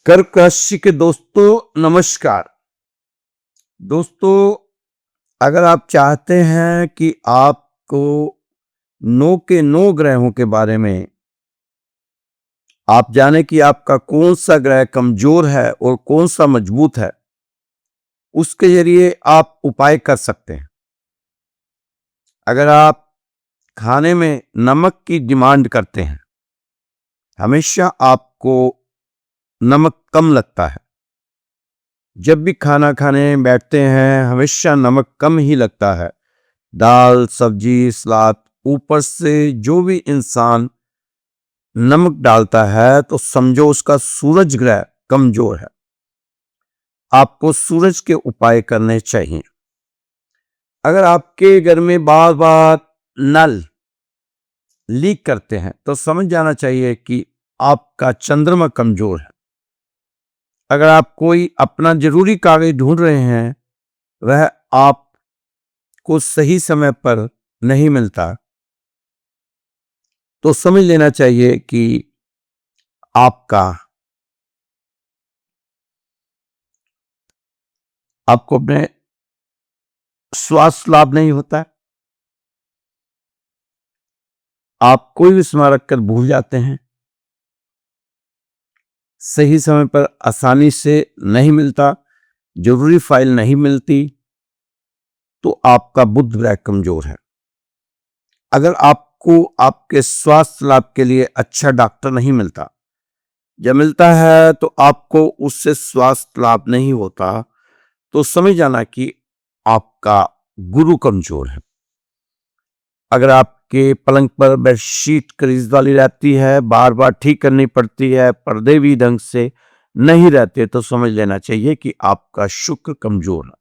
कर्क राशि के दोस्तों नमस्कार। दोस्तों, अगर आप चाहते हैं कि आपको 9 के 9 ग्रहों के बारे में आप जाने कि आपका कौन सा ग्रह कमजोर है और कौन सा मजबूत है, उसके जरिए आप उपाय कर सकते हैं। अगर आप खाने में नमक की डिमांड करते हैं, हमेशा आपको नमक कम लगता है। जब भी खाना खाने बैठते हैं हमेशा नमक कम ही लगता है। दाल, सब्जी, सलाद, ऊपर से जो भी इंसान नमक डालता है तो समझो उसका सूरज ग्रह कमजोर है। आपको सूरज के उपाय करने चाहिए। अगर आपके घर में बार बार नल लीक करते हैं तो समझ जाना चाहिए कि आपका चंद्रमा कमजोर है। अगर आप कोई अपना जरूरी कागज ढूंढ रहे हैं, वह आपको सही समय पर नहीं मिलता, तो समझ लेना चाहिए कि आपको अपने स्वास्थ्य लाभ नहीं होता है। आप कोई भी स्मारक कर भूल जाते हैं, सही समय पर आसानी से नहीं मिलता, जरूरी फाइल नहीं मिलती, तो आपका बुध ग्रह कमजोर है। अगर आपको आपके स्वास्थ्य लाभ के लिए अच्छा डॉक्टर नहीं मिलता, जब मिलता है तो आपको उससे स्वास्थ्य लाभ नहीं होता, तो समझ जाना कि आपका गुरु कमजोर है। अगर आपके पलंग पर बेडशीट क्रीज वाली रहती है, बार बार ठीक करनी पड़ती है, पर्दे भी ढंग से नहीं रहते, तो समझ लेना चाहिए कि आपका शुक्र कमजोर है।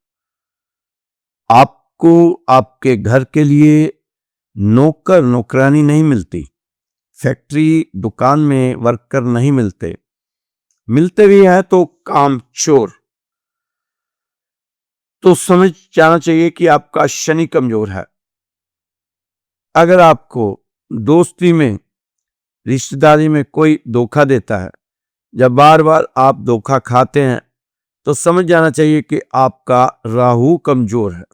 आपको आपके घर के लिए नौकर नौकरानी नहीं मिलती, फैक्ट्री दुकान में वर्कर नहीं मिलते, मिलते भी हैं तो काम चोर। तो समझ जाना चाहिए कि आपका शनि कमजोर है। अगर आपको दोस्ती में, रिश्तेदारी में कोई धोखा देता है, जब बार बार आप धोखा खाते हैं, तो समझ जाना चाहिए कि आपका राहु कमजोर है।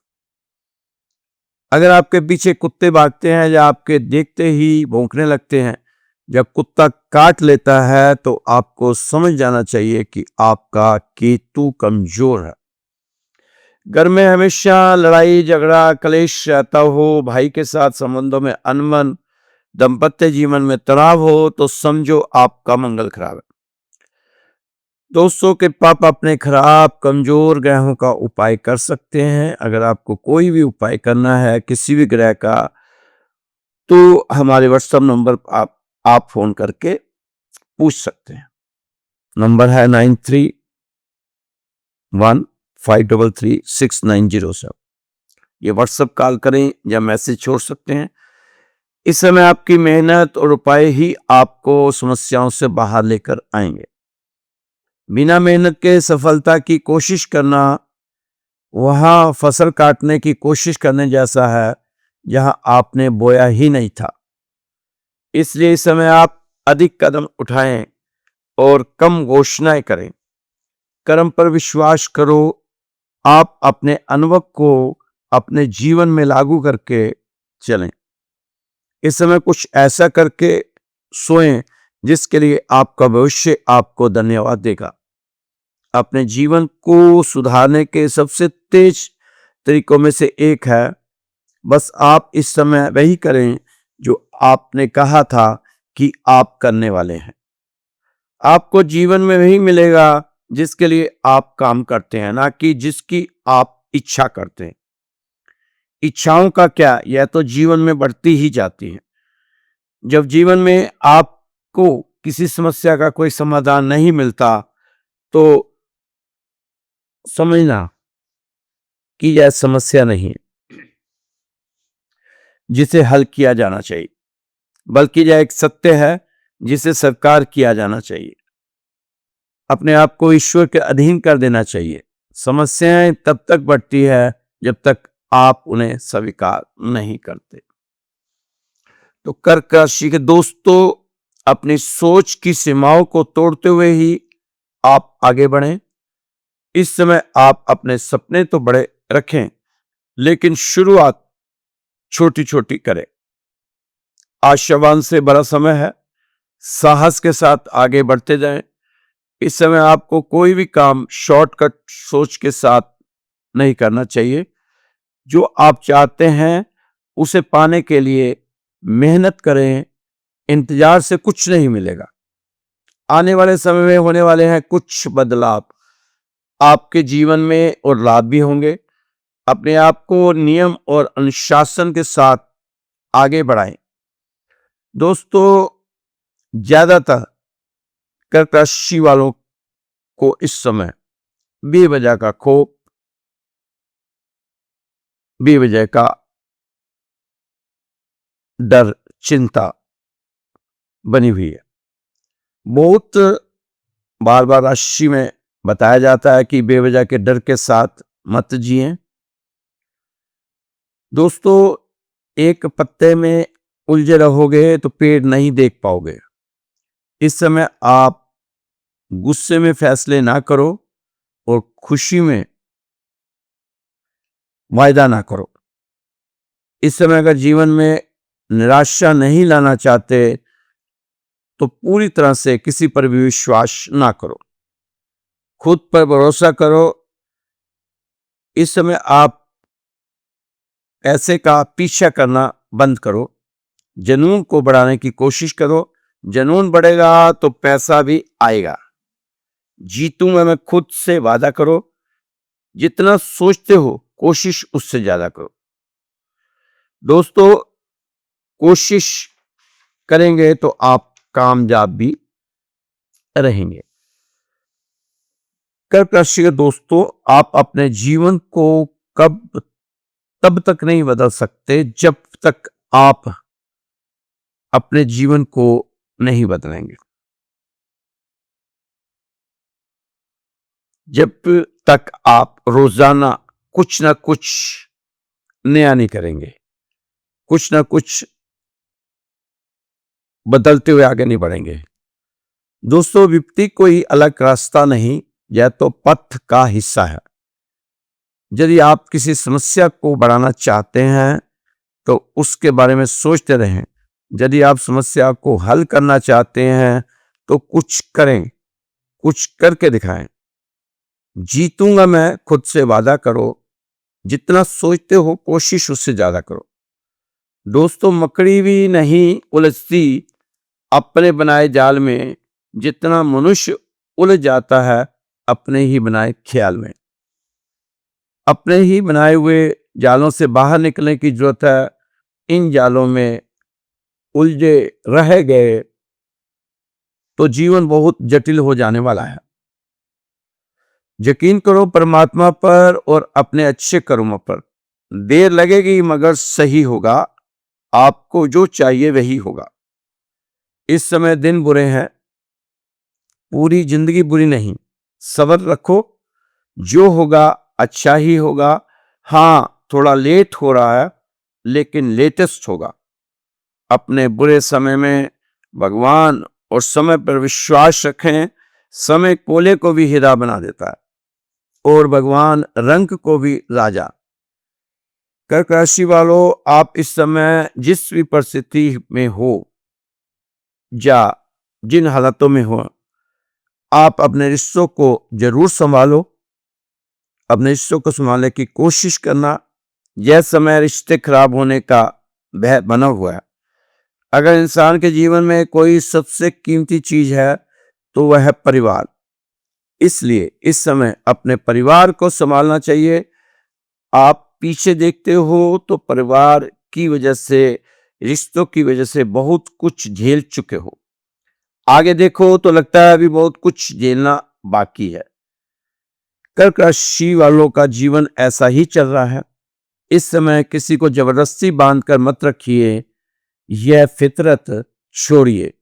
अगर आपके पीछे कुत्ते भागते हैं या आपके देखते ही भौंकने लगते हैं, जब कुत्ता काट लेता है, तो आपको समझ जाना चाहिए कि आपका केतु कमजोर है। घर में हमेशा लड़ाई झगड़ा कलेश रहता हो, भाई के साथ संबंधों में अनबन, दांपत्य जीवन में तनाव हो, तो समझो आपका मंगल खराब है। दोस्तों, के पाप अपने खराब कमजोर ग्रहों का उपाय कर सकते हैं। अगर आपको कोई भी उपाय करना है किसी भी ग्रह का, तो हमारे व्हाट्सएप नंबर पर आप फोन करके पूछ सकते हैं। नंबर है 9315336907। ये व्हाट्सएप कॉल करें या मैसेज छोड़ सकते हैं। इस समय आपकी मेहनत और उपाय ही आपको समस्याओं से बाहर लेकर आएंगे। बिना मेहनत के सफलता की कोशिश करना वहां फसल काटने की कोशिश करने जैसा है जहां आपने बोया ही नहीं था। इसलिए इस समय आप अधिक कदम उठाएं और कम घोषणाएं करें। कर्म पर विश्वास करो। आप अपने अनुभव को अपने जीवन में लागू करके चलें। इस समय कुछ ऐसा करके सोएं जिसके लिए आपका भविष्य आपको धन्यवाद देगा। अपने जीवन को सुधारने के सबसे तेज तरीकों में से एक है, बस आप इस समय वही करें जो आपने कहा था कि आप करने वाले हैं। आपको जीवन में वही मिलेगा जिसके लिए आप काम करते हैं, ना कि जिसकी आप इच्छा करते हैं। इच्छाओं का क्या, यह तो जीवन में बढ़ती ही जाती है। जब जीवन में आपको किसी समस्या का कोई समाधान नहीं मिलता, तो समझना कि यह समस्या नहीं है जिसे हल किया जाना चाहिए, बल्कि यह एक सत्य है जिसे स्वीकार किया जाना चाहिए। अपने आप को ईश्वर के अधीन कर देना चाहिए। समस्याएं तब तक बढ़ती है जब तक आप उन्हें स्वीकार नहीं करते। तो कर्क राशि के दोस्तों, अपनी सोच की सीमाओं को तोड़ते हुए ही आप आगे बढ़ें। इस समय आप अपने सपने तो बड़े रखें, लेकिन शुरुआत छोटी छोटी करें। आशावान से बड़ा समय है, साहस के साथ आगे बढ़ते जाएं। इस समय आपको कोई भी काम शॉर्टकट सोच के साथ नहीं करना चाहिए। जो आप चाहते हैं उसे पाने के लिए मेहनत करें। इंतजार से कुछ नहीं मिलेगा। आने वाले समय में होने वाले हैं कुछ बदलाव आपके जीवन में और लाभ भी होंगे। अपने आप को नियम और अनुशासन के साथ आगे बढ़ाएं। दोस्तों, ज्यादातर कर्क राशि वालों को इस समय बेवजह का खौफ, बेवजह का डर, चिंता बनी हुई है। बहुत बार बार राशि में बताया जाता है कि बेवजह के डर के साथ मत जिएं। दोस्तों, एक पत्ते में उलझे रहोगे तो पेड़ नहीं देख पाओगे। इस समय आप गुस्से में फैसले ना करो और खुशी में वायदा ना करो। इस समय अगर जीवन में निराशा नहीं लाना चाहते तो पूरी तरह से किसी पर भी विश्वास ना करो। खुद पर भरोसा करो। इस समय आप पैसे का पीछा करना बंद करो। जुनून को बढ़ाने की कोशिश करो। जुनून बढ़ेगा तो पैसा भी आएगा। जीतूंगा मैं खुद से वादा करो। जितना सोचते हो कोशिश उससे ज्यादा करो। दोस्तों, कोशिश करेंगे तो आप कामयाब भी रहेंगे। कर्क राशि के दोस्तों, आप अपने जीवन को कब तब तक नहीं बदल सकते जब तक आप अपने जीवन को नहीं बदलेंगे। जब तक आप रोजाना कुछ ना कुछ नया नहीं करेंगे, कुछ ना कुछ बदलते हुए आगे नहीं बढ़ेंगे। दोस्तों, विपत्ति कोई अलग रास्ता नहीं, यह तो पथ का हिस्सा है। यदि आप किसी समस्या को बढ़ाना चाहते हैं तो उसके बारे में सोचते रहें। यदि आप समस्या को हल करना चाहते हैं तो कुछ करें, कुछ करके दिखाएं। जीतूंगा मैं खुद से वादा करो। जितना सोचते हो कोशिश उससे ज्यादा करो। दोस्तों, मकड़ी भी नहीं उलझती अपने बनाए जाल में, जितना मनुष्य उलझ जाता है अपने ही बनाए ख्याल में। अपने ही बनाए हुए जालों से बाहर निकलने की जरूरत है। इन जालों में उलझे रह गए तो जीवन बहुत जटिल हो जाने वाला है। यकीन करो परमात्मा पर और अपने अच्छे कर्मों पर। देर लगेगी मगर सही होगा। आपको जो चाहिए वही होगा। इस समय दिन बुरे हैं, पूरी जिंदगी बुरी नहीं। सब्र रखो, जो होगा अच्छा ही होगा। हां, थोड़ा लेट हो रहा है लेकिन लेटेस्ट होगा। अपने बुरे समय में भगवान और समय पर विश्वास रखें। समय कोले को भी हीरा बना देता है और भगवान रंग को भी राजा। कर्क राशि वालों, आप इस समय जिस भी परिस्थिति में हो या जिन हालातों में हो, आप अपने रिश्तों को जरूर संभालो। अपने रिश्तों को संभालने की कोशिश करना। यह समय रिश्ते खराब होने का भय बना हुआ है। अगर इंसान के जीवन में कोई सबसे कीमती चीज है तो वह है परिवार। इसलिए इस समय अपने परिवार को संभालना चाहिए। आप पीछे देखते हो तो परिवार की वजह से, रिश्तों की वजह से बहुत कुछ झेल चुके हो। आगे देखो तो लगता है अभी बहुत कुछ झेलना बाकी है। कर्क राशि वालों का जीवन ऐसा ही चल रहा है। इस समय किसी को जबरदस्ती बांधकर मत रखिए। यह फितरत छोड़िए।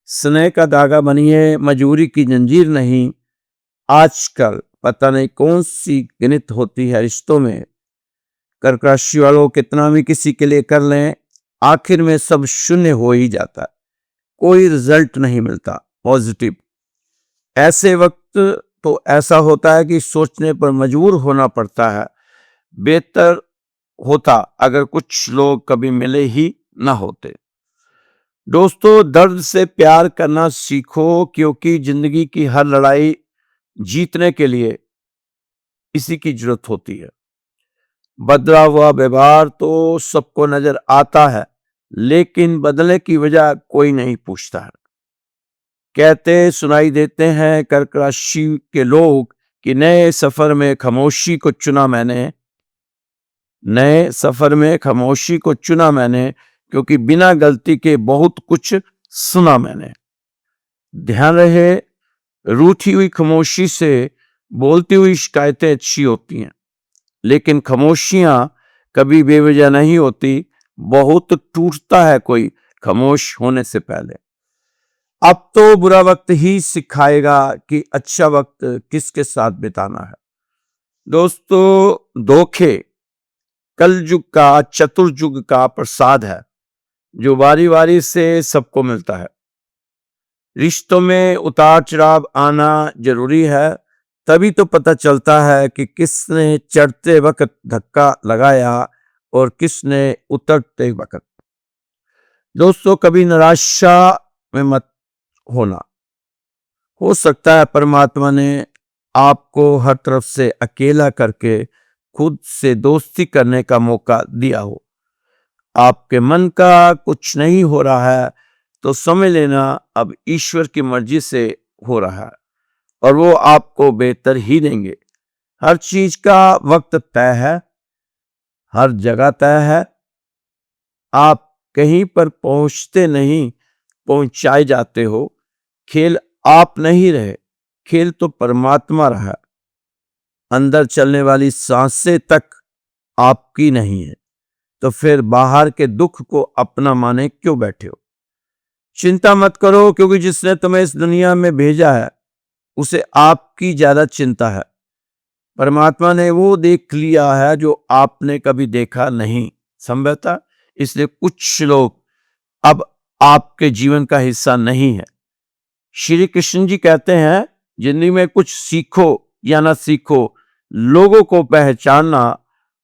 स्नेह का धागा बनिए, मजबूरी की जंजीर नहीं। आजकल पता नहीं कौन सी गिनत होती है रिश्तों में। कर्क राशि वालों कितना भी किसी के लिए कर लें, आखिर में सब शून्य हो ही जाता है। कोई रिजल्ट नहीं मिलता पॉजिटिव। ऐसे वक्त तो ऐसा होता है कि सोचने पर मजबूर होना पड़ता है, बेहतर होता अगर कुछ लोग कभी मिले ही ना होते। दोस्तों, दर्द से प्यार करना सीखो, क्योंकि जिंदगी की हर लड़ाई जीतने के लिए इसी की जरूरत होती है। बदला हुआ व्यवहार तो सबको नजर आता है, लेकिन बदले की वजह कोई नहीं पूछता है। कहते सुनाई देते हैं कर्क राशि के लोग कि नए सफर में खामोशी को चुना मैंने, नए सफर में खामोशी को चुना मैंने, क्योंकि बिना गलती के बहुत कुछ सुना मैंने। ध्यान रहे, रूठी हुई खामोशी से बोलती हुई शिकायतें अच्छी होती हैं, लेकिन खामोशियां कभी बेवजह नहीं होती। बहुत टूटता है कोई खामोश होने से पहले। अब तो बुरा वक्त ही सिखाएगा कि अच्छा वक्त किसके साथ बिताना है। दोस्तों, धोखे कलयुग का, चतुर्युग का प्रसाद है, जो बारी बारी से सबको मिलता है। रिश्तों में उतार चढ़ाव आना जरूरी है, तभी तो पता चलता है कि किसने चढ़ते वक्त धक्का लगाया और किसने उतरते वक्त। दोस्तों, कभी निराशा में मत होना। हो सकता है परमात्मा ने आपको हर तरफ से अकेला करके खुद से दोस्ती करने का मौका दिया हो। आपके मन का कुछ नहीं हो रहा है तो समझ लेना अब ईश्वर की मर्जी से हो रहा है, और वो आपको बेहतर ही देंगे। हर चीज का वक्त तय है, हर जगह तय है। आप कहीं पर पहुंचते नहीं, पहुंचाए जाते हो। खेल आप नहीं रहे, खेल तो परमात्मा रहा। अंदर चलने वाली सांसें तक आपकी नहीं है, तो फिर बाहर के दुख को अपना माने क्यों बैठे हो। चिंता मत करो, क्योंकि जिसने तुम्हें इस दुनिया में भेजा है उसे आपकी ज्यादा चिंता है। परमात्मा ने वो देख लिया है जो आपने कभी देखा नहीं, संभवतः इसलिए कुछ लोग अब आपके जीवन का हिस्सा नहीं है। श्री कृष्ण जी कहते हैं, जिंदगी में कुछ सीखो या ना सीखो, लोगों को पहचानना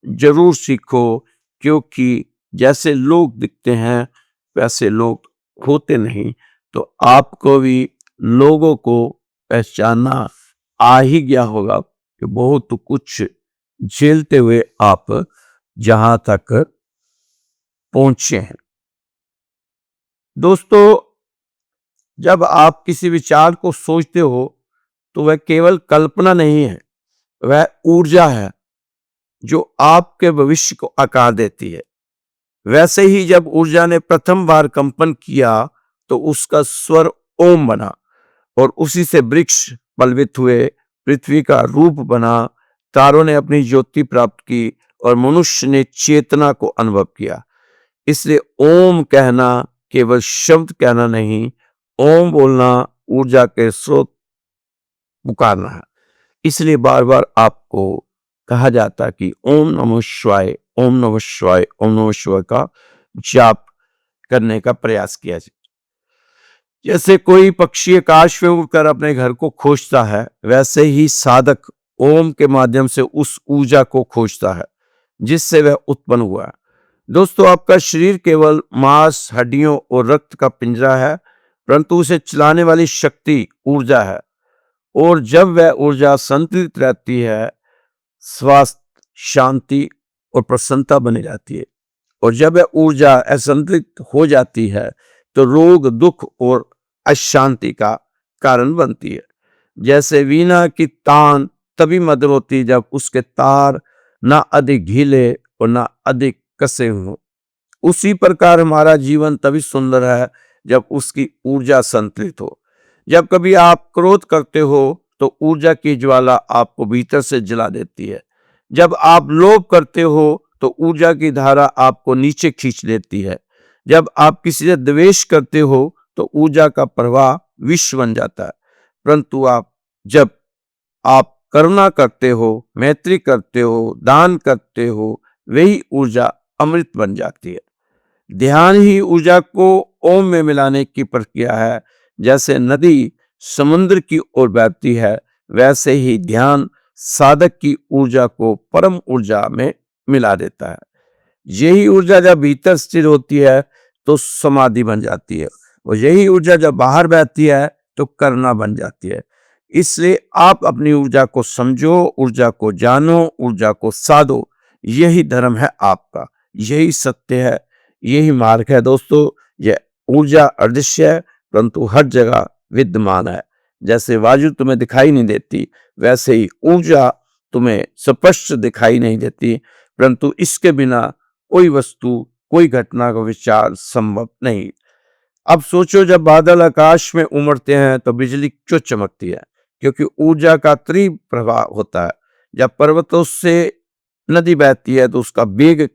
जरूर सीखो, क्योंकि जैसे लोग दिखते हैं वैसे लोग होते नहीं। तो आपको भी लोगों को पहचानना आ ही गया होगा कि बहुत कुछ झेलते हुए आप जहां तक पहुंचे हैं। दोस्तों, जब आप किसी विचार को सोचते हो तो वह केवल कल्पना नहीं है, वह ऊर्जा है जो आपके भविष्य को आकार देती है। वैसे ही जब ऊर्जा ने प्रथम बार कंपन किया तो उसका स्वर ओम बना, और उसी से वृक्ष पलवित हुए, पृथ्वी का रूप बना, तारों ने अपनी ज्योति प्राप्त की और मनुष्य ने चेतना को अनुभव किया। इसलिए ओम कहना केवल शब्द कहना नहीं, ओम बोलना ऊर्जा के स्रोत पुकारना है। इसलिए बार बार आपको कहा जाता है कि ओम नमः शिवाय, ओम नमः शिवाय, ओम नमः शिवाय का जाप करने का प्रयास किया जाए। जैसे कोई पक्षी आकाश में उड़कर अपने घर को खोजता है, वैसे ही साधक ओम के माध्यम से उस ऊर्जा को खोजता है जिससे वह उत्पन्न हुआ है। दोस्तों, आपका शरीर केवल मांस, हड्डियों और रक्त का पिंजरा है, परंतु उसे चलाने वाली शक्ति ऊर्जा है। और जब वह ऊर्जा संतुलित रहती है, स्वास्थ्य, शांति और प्रसन्नता बनी रहती है। और जब वह ऊर्जा असंतुलित हो जाती है तो रोग, दुख और अशांति का कारण बनती है। जैसे वीणा की तान तभी मधुर होती है जब उसके तार ना अधिक ढीले और ना अधिक कसे हों। उसी प्रकार हमारा जीवन तभी सुंदर है जब उसकी ऊर्जा संतुलित हो। जब कभी आप क्रोध करते हो तो ऊर्जा की ज्वाला आपको भीतर से जला देती है। जब आप लोभ करते हो तो ऊर्जा की धारा आपको नीचे खींच लेती है। जब आप किसी से द्वेष करते हो तो ऊर्जा का प्रवाह विष बन जाता है। परंतु जब आप करुणा करते हो, मैत्री करते हो, दान करते हो, वही ऊर्जा अमृत बन जाती है। ध्यान ही ऊर्जा को ओम में मिलाने की प्रक्रिया है। जैसे नदी समुद्र की ओर बहती है, वैसे ही ध्यान साधक की ऊर्जा को परम ऊर्जा में मिला देता है। यही ऊर्जा जब भीतर स्थिर होती है तो समाधि बन जाती है, और यही ऊर्जा जब बाहर बहती है तो करना बन जाती है। इसलिए आप अपनी ऊर्जा को समझो, ऊर्जा को जानो, ऊर्जा को साधो। यही धर्म है आपका, यही सत्य है, यही मार्ग है दोस्तों। यह ऊर्जा अदृश्य है परंतु हर जगह विद्यमान है। जैसे वायु तुम्हें दिखाई नहीं देती, वैसे ही ऊर्जा तुम्हें स्पष्ट दिखाई नहीं देती, परंतु इसके बिना कोई वस्तु, कोई घटना का विचार संभव नहीं। अब सोचो, जब बादल आकाश में उमड़ते हैं तो बिजली क्यों चमकती है? क्योंकि ऊर्जा का तीव्र प्रवाह होता है। जब पर्वतों से नदी बहती है तो उसका वेग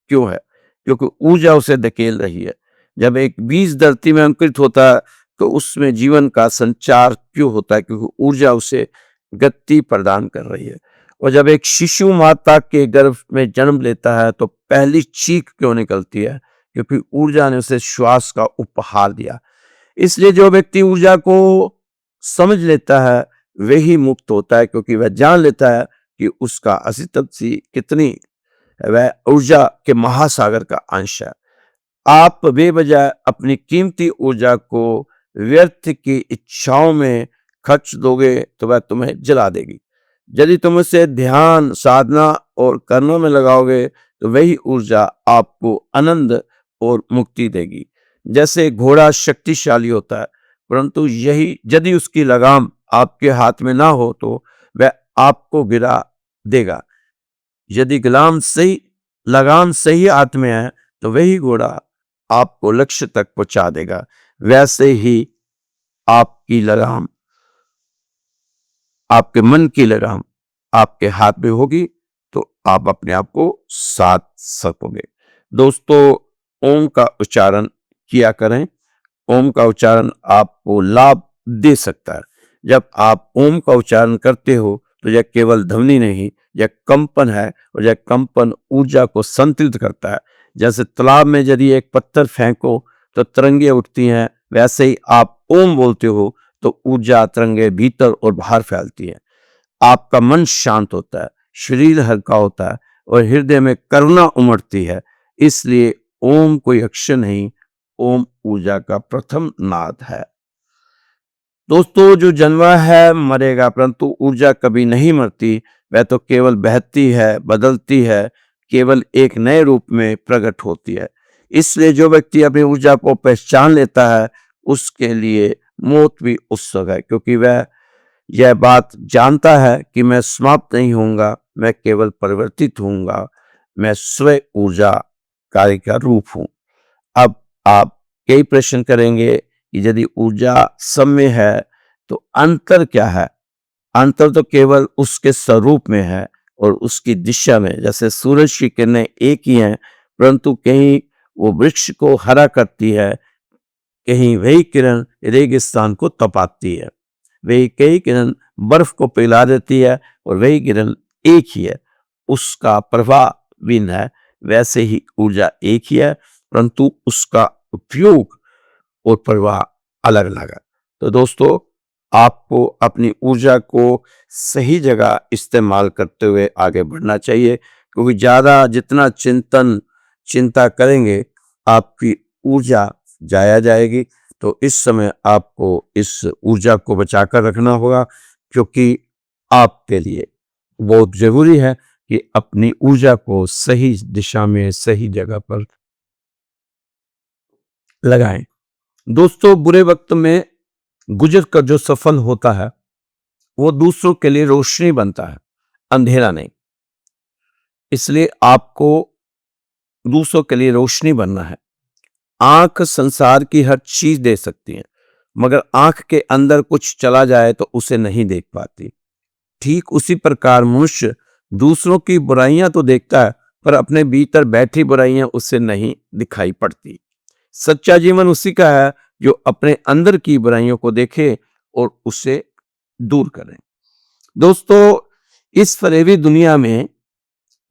क्यों है? क्योंकि ऊर्जा उसे धकेल रही है। जब एक बीज धरती में अंकुरित होता है तो उसमें जीवन का संचार क्यों होता है? क्योंकि ऊर्जा उसे गति प्रदान कर रही है। और जब एक शिशु माता के गर्भ में जन्म लेता है तो पहली चीख क्यों निकलती है? क्योंकि ऊर्जा ने उसे श्वास का उपहार दिया। इसलिए जो व्यक्ति ऊर्जा को समझ लेता है वही मुक्त होता है, क्योंकि वह जान लेता है कि उसका अस्तित्व कितनी है, वह ऊर्जा के महासागर का अंश है। आप बेवजह अपनी कीमती ऊर्जा को व्यर्थ की इच्छाओं में खर्च दोगे तो वह तुम्हें जला देगी। यदि तुम उसे ध्यान, साधना और कर्मों में लगाओगे तो वही ऊर्जा आपको आनंद और मुक्ति देगी। जैसे घोड़ा शक्तिशाली होता है, परंतु यही यदि उसकी लगाम आपके हाथ में ना हो तो वह आपको गिरा देगा। यदि लगाम सही हाथ में है तो वही घोड़ा आपको लक्ष्य तक पहुंचा देगा। वैसे ही आपकी लगाम, आपके मन की लगाम आपके हाथ में होगी तो आप अपने आप को साध सकोगे। दोस्तों, ओम का उच्चारण किया करें। ओम का उच्चारण आपको लाभ दे सकता है। जब आप ओम का उच्चारण करते हो तो यह केवल ध्वनि नहीं, यह कंपन है, और यह कंपन ऊर्जा को संतुलित करता है। जैसे तालाब में यदि एक पत्थर फेंको तो तरंगे उठती हैं, वैसे ही आप ओम बोलते हो तो ऊर्जा तरंगे भीतर और बाहर फैलती है। आपका मन शांत होता है, शरीर हल्का होता है और हृदय में करुणा उमड़ती है। इसलिए ओम कोई अक्षर नहीं, ओम ऊर्जा का प्रथम नाद है। दोस्तों, जो जन्मा है मरेगा, परंतु ऊर्जा कभी नहीं मरती। वह तो केवल बहती है, बदलती है, केवल एक नए रूप में प्रकट होती है। इसलिए जो व्यक्ति अपनी ऊर्जा को पहचान लेता है उसके लिए मौत भी उत्सव है, क्योंकि वह यह बात जानता है कि मैं समाप्त नहीं होऊंगा, मैं केवल परिवर्तित होऊंगा। मैं स्वयं ऊर्जा कार्य का रूप हूं। अब आप कई प्रश्न करेंगे कि यदि ऊर्जा सब में है तो अंतर क्या है? अंतर तो केवल उसके स्वरूप में है और उसकी दिशा में। जैसे सूरज की किरणें एक ही हैं, परंतु कहीं वो वृक्ष को हरा करती है, कहीं वही किरण रेगिस्तान को तपाती है, वही कई किरण बर्फ को पिघला देती है, और वही किरण एक ही है, उसका प्रवाह भिन्न है। वैसे ही ऊर्जा एक ही है, परंतु उसका उपयोग और प्रवाह अलग अलग है। तो दोस्तों, आपको अपनी ऊर्जा को सही जगह इस्तेमाल करते हुए आगे बढ़ना चाहिए, क्योंकि ज़्यादा जितना चिंता करेंगे आपकी ऊर्जा जाया जाएगी। तो इस समय आपको इस ऊर्जा को बचाकर रखना होगा, क्योंकि आपके लिए बहुत जरूरी है कि अपनी ऊर्जा को सही दिशा में, सही जगह पर लगाएं। दोस्तों, बुरे वक्त में गुजर कर जो सफल होता है वो दूसरों के लिए रोशनी बनता है, अंधेरा नहीं। इसलिए आपको दूसरों के लिए रोशनी बनना है। आंख संसार की हर चीज दे सकती है, मगर आंख के अंदर कुछ चला जाए तो उसे नहीं देख पाती। ठीक उसी प्रकार मनुष्य दूसरों की बुराइयां तो देखता है, पर अपने भीतर बैठी बुराइयां उससे नहीं दिखाई पड़ती। सच्चा जीवन उसी का है जो अपने अंदर की बुराइयों को देखे और उसे दूर करे। दोस्तों, इस फरेबी दुनिया में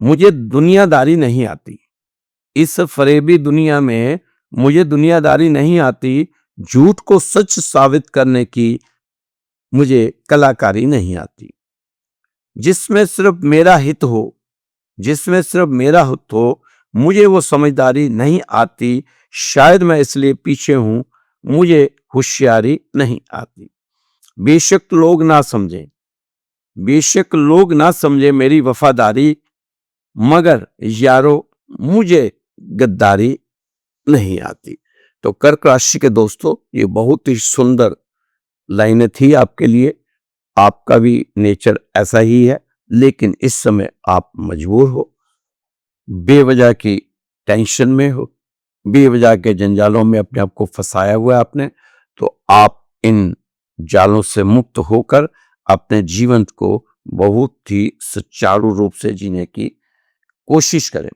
मुझे दुनियादारी नहीं आती। इस फरेबी दुनिया में मुझे दुनियादारी नहीं आती। झूठ को सच साबित करने की मुझे कलाकारी नहीं आती। जिसमें सिर्फ मेरा हित हो, जिसमें सिर्फ मेरा हित हो, मुझे वो समझदारी नहीं आती। शायद मैं इसलिए पीछे हूं, मुझे होशियारी नहीं आती। बेशक लोग ना समझें, बेशक लोग ना समझे मेरी वफादारी, मगर यारो मुझे गद्दारी नहीं आती। तो कर्क राशि के दोस्तों, ये बहुत ही सुंदर लाइनें थी आपके लिए। आपका भी नेचर ऐसा ही है, लेकिन इस समय आप मजबूर हो, बेवजह की टेंशन में हो, बेवजह के जंजालों में अपने आप को फंसाया हुआ है आपने। तो आप इन जालों से मुक्त होकर अपने जीवन को बहुत ही सुचारू रूप से जीने की कोशिश करें।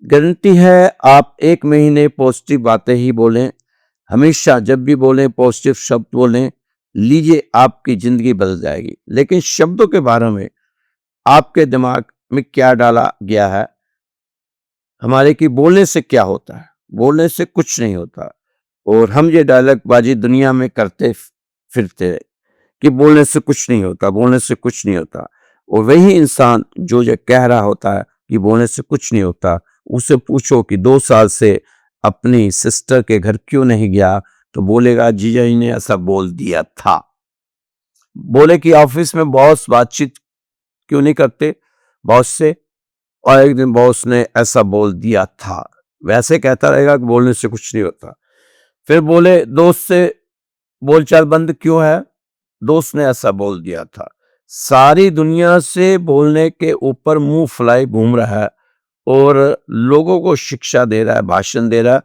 गारंटी है आप 1 महीने पॉजिटिव बातें ही बोलें, हमेशा जब भी बोलें पॉजिटिव शब्द बोलें, लीजिए आपकी जिंदगी बदल जाएगी। लेकिन शब्दों के बारे में आपके दिमाग में क्या डाला गया है, हमारे कि बोलने से क्या होता है, बोलने से कुछ नहीं होता। और हम ये डायलॉग बाजी दुनिया में करते फिरते कि बोलने से कुछ नहीं होता, बोलने से कुछ नहीं होता। और वही इंसान जो ये कह रहा होता है कि बोलने से कुछ नहीं होता, उससे पूछो कि 2 साल से अपनी सिस्टर के घर क्यों नहीं गया, तो बोलेगा जीजा जी ने ऐसा बोल दिया था। बोले कि ऑफिस में बॉस बातचीत क्यों नहीं करते बॉस से, और एक दिन बॉस ने ऐसा बोल दिया था। वैसे कहता रहेगा कि बोलने से कुछ नहीं होता। फिर बोले दोस्त से बोलचाल बंद क्यों है, दोस्त ने ऐसा बोल दिया था। सारी दुनिया से बोलने के ऊपर मुंह फुलाए घूम रहा है और लोगों को शिक्षा दे रहा है, भाषण दे रहा है,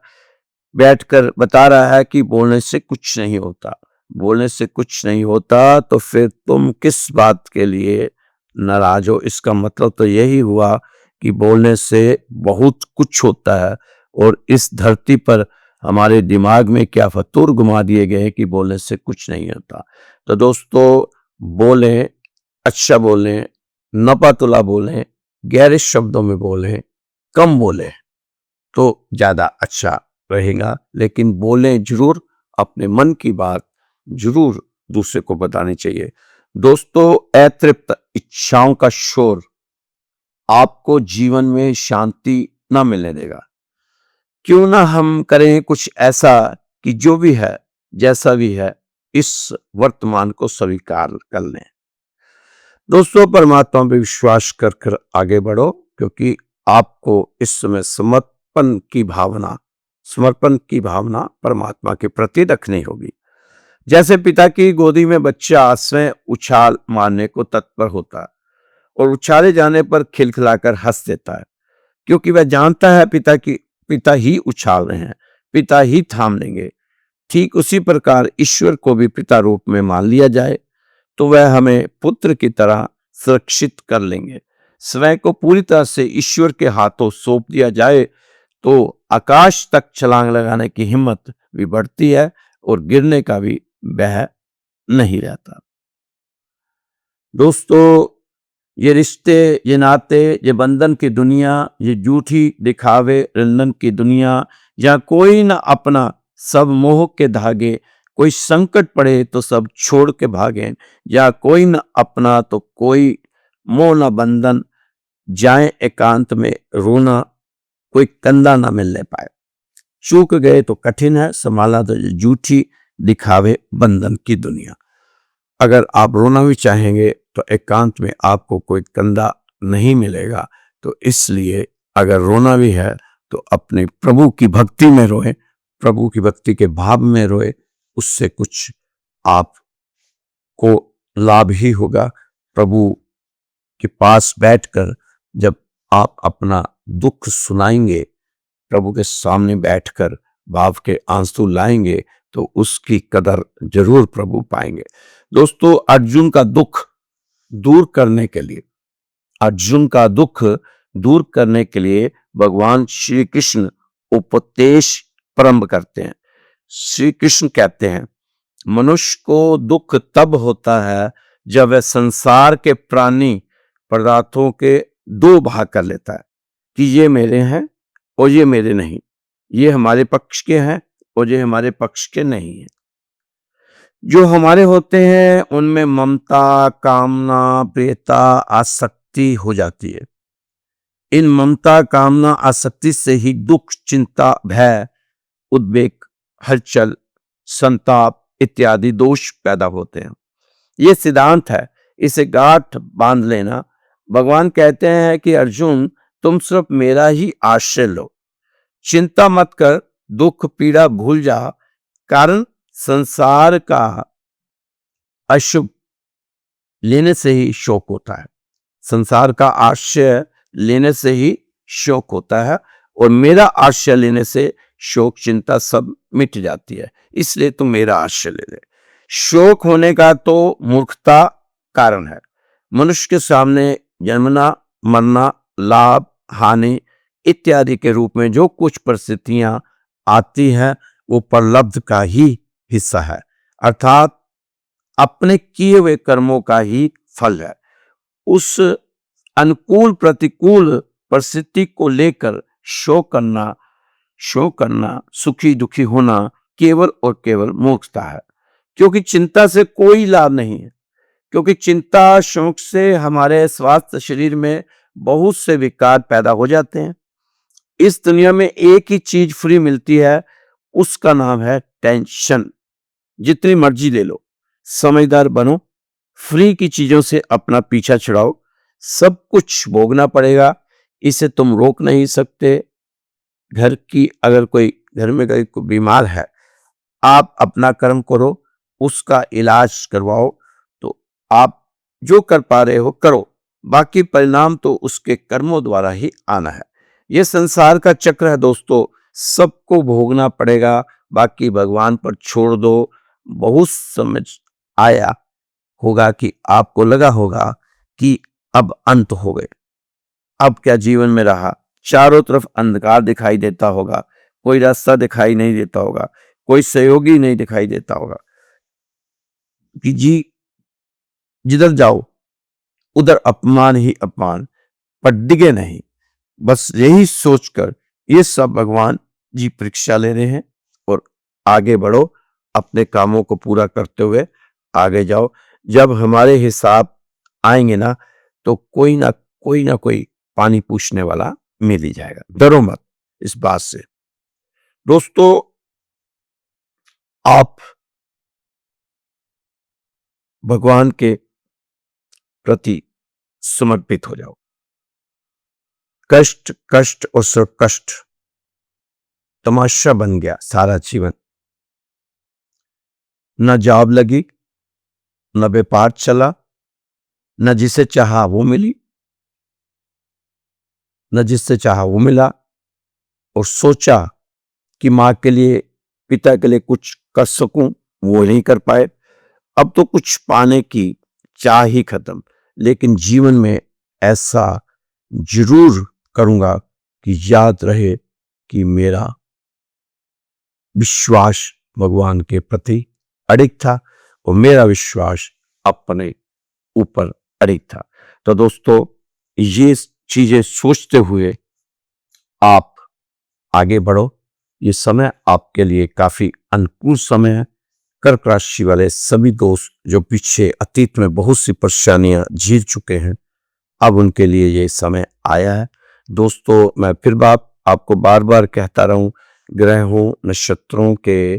बैठकर बता रहा है कि बोलने से कुछ नहीं होता। बोलने से कुछ नहीं होता तो फिर तुम किस बात के लिए नाराज हो? इसका मतलब तो यही हुआ कि बोलने से बहुत कुछ होता है। और इस धरती पर हमारे दिमाग में क्या फतूर घुमा दिए गए हैं कि बोलने से कुछ नहीं होता। तो दोस्तों, बोलें, अच्छा बोलें, नपातुला बोलें, गहरे शब्दों में बोलें, कम बोलें तो ज्यादा अच्छा रहेगा। लेकिन बोलें जरूर, अपने मन की बात जरूर दूसरे को बतानी चाहिए। दोस्तों, अतृप्त इच्छाओं का शोर आपको जीवन में शांति ना मिलने देगा। क्यों ना हम करें कुछ ऐसा कि जो भी है, जैसा भी है, इस वर्तमान को स्वीकार कर लें। दोस्तों, परमात्मा पे विश्वास कर कर आगे बढ़ो, क्योंकि आपको इस समय समर्पण की भावना परमात्मा के प्रति रखनी होगी। जैसे पिता की गोदी में बच्चा स्वयं उछाल मारने को तत्पर होता है और उछाले जाने पर खिलखिलाकर हंस देता है, क्योंकि वह जानता है पिता ही उछाल रहे हैं, पिता ही थाम लेंगे। ठीक उसी प्रकार ईश्वर को भी पिता रूप में मान लिया जाए तो वह हमें पुत्र की तरह सुरक्षित कर लेंगे। स्वयं को पूरी तरह से ईश्वर के हाथों सौंप दिया जाए तो आकाश तक छलांग लगाने की हिम्मत भी बढ़ती है और गिरने का भी भय नहीं रहता। दोस्तों, ये रिश्ते, ये नाते, ये बंधन की दुनिया, ये झूठी दिखावे रंधन की दुनिया, या कोई ना अपना सब मोह के धागे, कोई संकट पड़े तो सब छोड़ के भागे, या कोई न अपना तो कोई मोह न बंधन, जाए एकांत में रोना, कोई कंधा ना मिलने पाए। चूक गए तो कठिन है, संभाला तो झूठी दिखावे बंधन की दुनिया। अगर आप रोना भी चाहेंगे तो एकांत में आपको कोई कंधा नहीं मिलेगा। तो इसलिए अगर रोना भी है तो अपने प्रभु की भक्ति में रोए, प्रभु की भक्ति के भाव में रोए, उससे कुछ आपको लाभ ही होगा। प्रभु के पास बैठकर जब आप अपना दुख सुनाएंगे, प्रभु के सामने बैठकर भाव के आंसू लाएंगे, तो उसकी कदर जरूर प्रभु पाएंगे। दोस्तों, अर्जुन का दुख दूर करने के लिए भगवान श्री कृष्ण उपदेश प्रारंभ करते हैं। श्री कृष्ण कहते हैं, मनुष्य को दुख तब होता है जब वह संसार के प्राणी पदार्थों के 2 भाग कर लेता है कि ये मेरे हैं और ये मेरे नहीं, ये हमारे पक्ष के हैं और ये हमारे पक्ष के नहीं हैं। जो हमारे होते हैं उनमें ममता, कामना, प्रियता, आसक्ति हो जाती है। इन ममता, कामना, आसक्ति से ही दुख, चिंता, भय, उद्वेग, हलचल, संताप इत्यादि दोष पैदा होते हैं। ये सिद्धांत है, इसे गांठ बांध लेना। भगवान कहते हैं कि अर्जुन, तुम सिर्फ मेरा ही आश्रय लो, चिंता मत कर, दुख पीड़ा भूल जा, कारण संसार का अशुभ लेने से ही शोक होता है। संसार का आश्रय लेने से ही शोक होता है और मेरा आश्रय लेने से शोक चिंता सब मिट जाती है। इसलिए तुम मेरा आश्रय ले ले। शोक होने का तो मूर्खता कारण है। मनुष्य के सामने जन्मना, मरना, लाभ, हानि इत्यादि के रूप में जो कुछ परिस्थितियां आती हैं वो प्रलब्ध का ही हिस्सा है, अर्थात अपने किए हुए कर्मों का ही फल है। उस अनुकूल प्रतिकूल परिस्थिति को लेकर शोक करना, सुखी दुखी होना केवल और केवल मूर्खता है, क्योंकि चिंता से कोई लाभ नहीं है। क्योंकि चिंता शोक से हमारे स्वास्थ्य शरीर में बहुत से विकार पैदा हो जाते हैं। इस दुनिया में एक ही चीज फ्री मिलती है, उसका नाम है टेंशन। जितनी मर्जी ले लो, समझदार बनो, फ्री की चीजों से अपना पीछा छुड़ाओ। सब कुछ भोगना पड़ेगा, इसे तुम रोक नहीं सकते। अगर कोई घर में कोई बीमार है, आप अपना कर्म करो, उसका इलाज करवाओ, तो आप जो कर पा रहे हो करो, बाकी परिणाम तो उसके कर्मों द्वारा ही आना है। यह संसार का चक्र है दोस्तों, सबको भोगना पड़ेगा, बाकी भगवान पर छोड़ दो। बहुत समझ आया होगा कि आपको लगा होगा कि अब अंत हो गए, अब क्या जीवन में रहा, चारों तरफ अंधकार दिखाई देता होगा, कोई रास्ता दिखाई नहीं देता होगा, कोई सहयोगी नहीं दिखाई देता होगा कि जी जिधर जाओ उधर अपमान ही अपमान, पर डिगे नहीं। बस यही सोचकर ये सब भगवान जी परीक्षा ले रहे हैं और आगे बढ़ो, अपने कामों को पूरा करते हुए आगे जाओ। जब हमारे हिसाब आएंगे ना, तो कोई ना कोई पानी पूछने वाला मिल ही जाएगा। डरो मत इस बात से। दोस्तों, आप भगवान के प्रति समर्पित हो जाओ। कष्ट कष्ट और सिर्फ कष्ट तमाशा बन गया सारा जीवन। न जॉब लगी, न व्यापार चला, न जिसे चाहा वो मिली, न जिससे चाहा वो मिला, और सोचा कि मां के लिए, पिता के लिए कुछ कर सकूं, वो नहीं कर पाए। अब तो कुछ पाने की चाह ही खत्म। लेकिन जीवन में ऐसा जरूर करूंगा कि याद रहे कि मेरा विश्वास भगवान के प्रति अडिग था और मेरा विश्वास अपने ऊपर अडिग था। तो दोस्तों, ये चीजें सोचते हुए आप आगे बढ़ो। ये समय आपके लिए काफी अनुकूल समय है। कर्क राशि वाले सभी दोस्त जो पीछे अतीत में बहुत सी परेशानियां झेल चुके हैं, अब उनके लिए ये समय आया है। दोस्तों, मैं फिर आपको बार बार कहता रहूं, ग्रहों नक्षत्रों के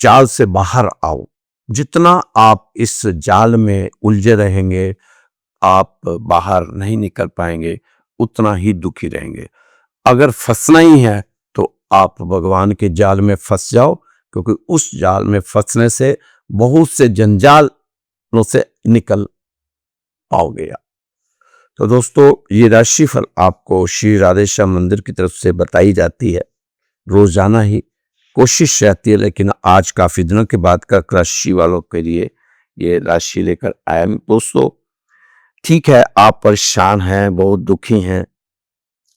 जाल से बाहर आओ। जितना आप इस जाल में उलझे रहेंगे, आप बाहर नहीं निकल पाएंगे, उतना ही दुखी रहेंगे। अगर फंसना ही है तो आप भगवान के जाल में फंस जाओ, क्योंकि उस जाल में फंसने से बहुत से जंजालों से निकल पाओगे आप। तो दोस्तों, ये राशिफल आपको श्री राधेश्याम मंदिर की तरफ से बताई जाती है। रोजाना ही कोशिश रहती है, लेकिन आज काफी दिनों के बाद कर्क राशि वालों के लिए ये राशि लेकर आया। दोस्तों, ठीक है, आप परेशान हैं, बहुत दुखी हैं,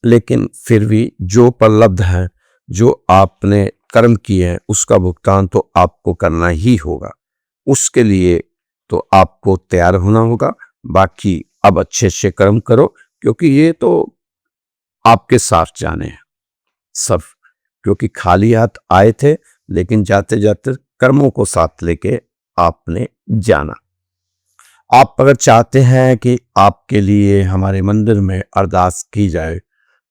लेकिन फिर भी जो प्रलब्ध है, जो आपने कर्म किए हैं, उसका भुगतान तो आपको करना ही होगा। उसके लिए तो आपको तैयार होना होगा। बाकी अब अच्छे अच्छे कर्म करो, क्योंकि ये तो आपके साथ जाने हैं सब। क्योंकि खाली हाथ आए थे, लेकिन जाते जाते कर्मों को साथ लेके आपने जाना। आप अगर चाहते हैं कि आपके लिए हमारे मंदिर में अरदास की जाए,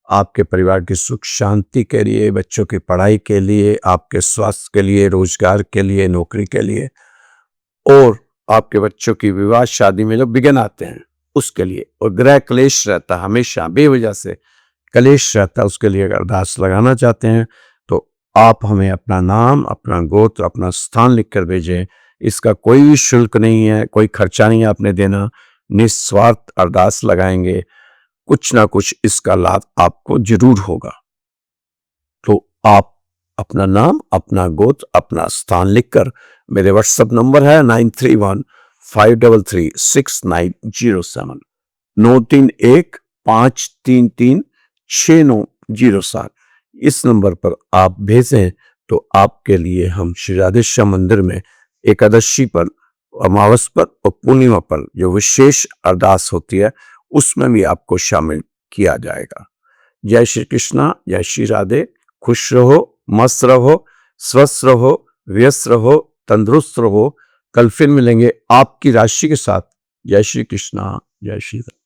आपके परिवार की सुख शांति के लिए, बच्चों की पढ़ाई के लिए, आपके स्वास्थ्य के लिए, रोजगार के लिए, नौकरी के लिए, और आपके बच्चों की विवाह शादी में जो विघ्न आते हैं उसके लिए, और गृह क्लेश रहता है, हमेशा बेवजह से कलेश रहता है, उसके लिए अगर अरदास लगाना चाहते हैं तो आप हमें अपना नाम, अपना गोत्र, अपना स्थान लिख कर भेजें। इसका कोई शुल्क नहीं है, कोई खर्चा नहीं है आपने देना, निस्वार्थ अरदास लगाएंगे, कुछ ना कुछ इसका लाभ आपको जरूर होगा। तो आप अपना नाम, अपना गोत्र, अपना स्थान लिखकर, मेरे व्हाट्सएप नंबर है 9315336907, 9315336907, इस नंबर पर आप भेजें तो आपके लिए हम श्री राधेश्याम मंदिर में एकादशी पर, अमावस पर और पूर्णिमा पर जो विशेष अरदास होती है उसमें भी आपको शामिल किया जाएगा। जय श्री कृष्णा, जय श्री राधे। खुश रहो, मस्त रहो, स्वस्थ रहो, व्यस्त रहो, तंदुरुस्त रहो। कल फिर मिलेंगे आपकी राशि के साथ। जय श्री कृष्णा, जय श्री राधे।